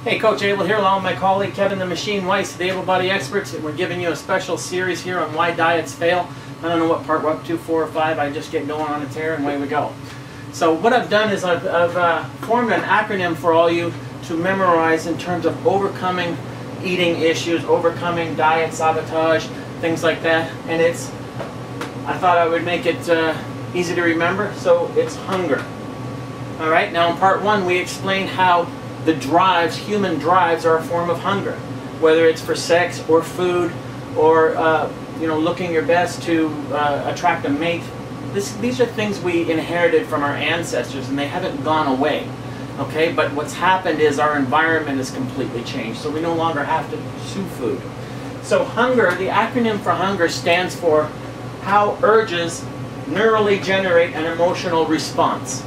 Hey, Coach Abel here along with my colleague Kevin the Machine Weiss, the Able Body Experts, and we're giving you a special series here on why diets fail. I don't know what part we're up to, 4 or 5. I just get going on a tear and away we go. So what I've done is I've formed an acronym for all you to memorize in terms of overcoming eating issues, overcoming diet sabotage, things like that. And I thought I would make it easy to remember, so it's hunger. All right, now in part 1 we explained how the drives, human drives, are a form of hunger, whether it's for sex or food or looking your best to attract a mate. These are things we inherited from our ancestors, and they haven't gone away. Okay, but what's happened is our environment has completely changed, so we no longer have to pursue food. So hunger, the acronym for hunger stands for how urges neurally generate an emotional response.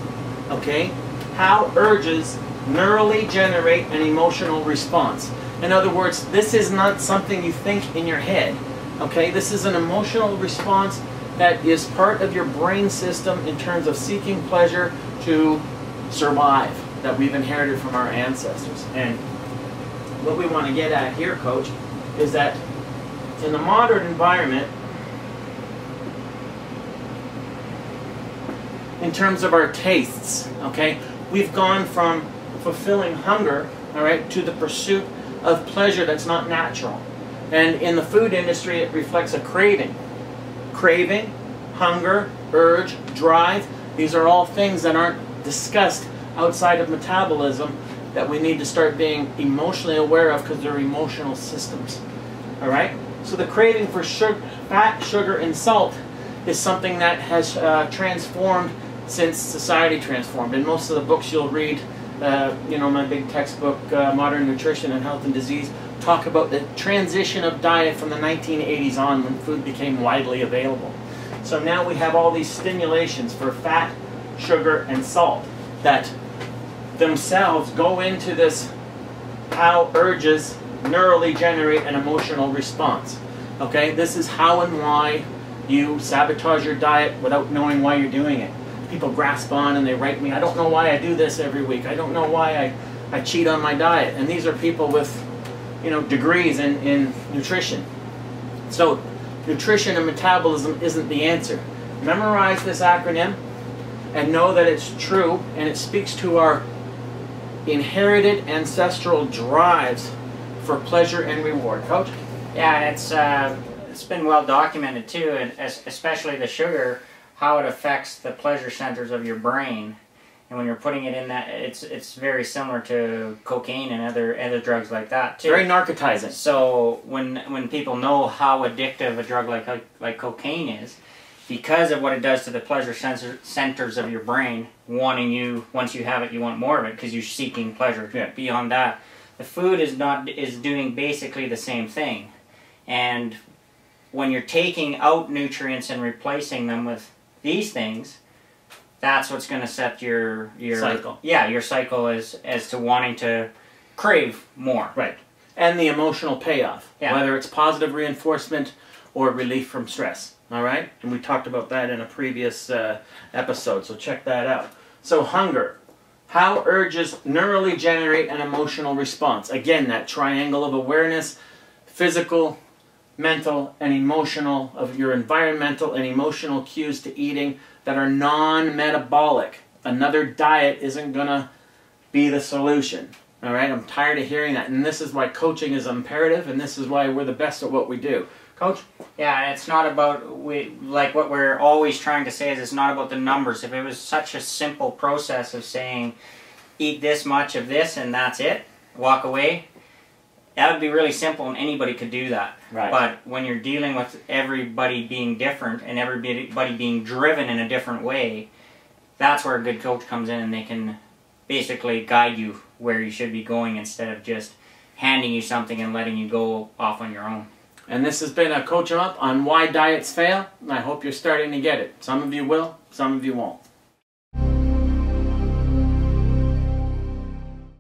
Okay, how urges neurally generate an emotional response. In other words, this is not something you think in your head. Okay, this is an emotional response that is part of your brain system in terms of seeking pleasure to survive, that we've inherited from our ancestors. And what we want to get at here, Coach, is that in the modern environment, in terms of our tastes, okay, we've gone from fulfilling hunger, all right, to the pursuit of pleasure that's not natural. And in the food industry, it reflects a craving. Craving, hunger, urge, drive, these are all things that aren't discussed outside of metabolism that we need to start being emotionally aware of, because they're emotional systems. All right? So the craving for fat, sugar, and salt is something that has transformed since society transformed. In most of the books you'll read, my big textbook, Modern Nutrition and Health and Disease, talk about the transition of diet from the 1980s on, when food became widely available. So now we have all these stimulations for fat, sugar, and salt that themselves go into this how urges neurally generate an emotional response. Okay, this is how and why you sabotage your diet without knowing why you're doing it. People grasp on and they write me, I don't know why I do this every week. I don't know why I cheat on my diet. And these are people with, degrees in nutrition. So nutrition and metabolism isn't the answer. Memorize this acronym and know that it's true, and it speaks to our inherited ancestral drives for pleasure and reward. Coach? Yeah, it's been well documented too, and especially the sugar, how it affects the pleasure centers of your brain. And when you're putting it in that, it's very similar to cocaine and other drugs like that too. Very narcotizing. So when people know how addictive a drug like cocaine is, because of what it does to the pleasure centers of your brain, wanting you, once you have it, you want more of it because you're seeking pleasure. Yeah. Beyond that, the food is doing basically the same thing. And when you're taking out nutrients and replacing them with these things, that's what's going to set your cycle. Yeah, your cycle as to wanting to crave more. Right. And the emotional payoff, yeah, whether it's positive reinforcement or relief from stress. All right? And we talked about that in a previous episode, so check that out. So hunger. How urges neurally generate an emotional response. Again, that triangle of awareness, physical, mental, and emotional, of your environmental and emotional cues to eating that are non-metabolic. Another diet isn't going to be the solution. All right? I'm tired of hearing that. And this is why coaching is imperative, and this is why we're the best at what we do. Coach? Yeah, it's not about, like what we're always trying to say is it's not about the numbers. If it was such a simple process of saying, eat this much of this and that's it, walk away, that would be really simple and anybody could do that. Right. But when you're dealing with everybody being different and everybody being driven in a different way, that's where a good coach comes in, and they can basically guide you where you should be going instead of just handing you something and letting you go off on your own. And this has been a Coach 'em Up on why diets fail. I hope you're starting to get it. Some of you will, some of you won't.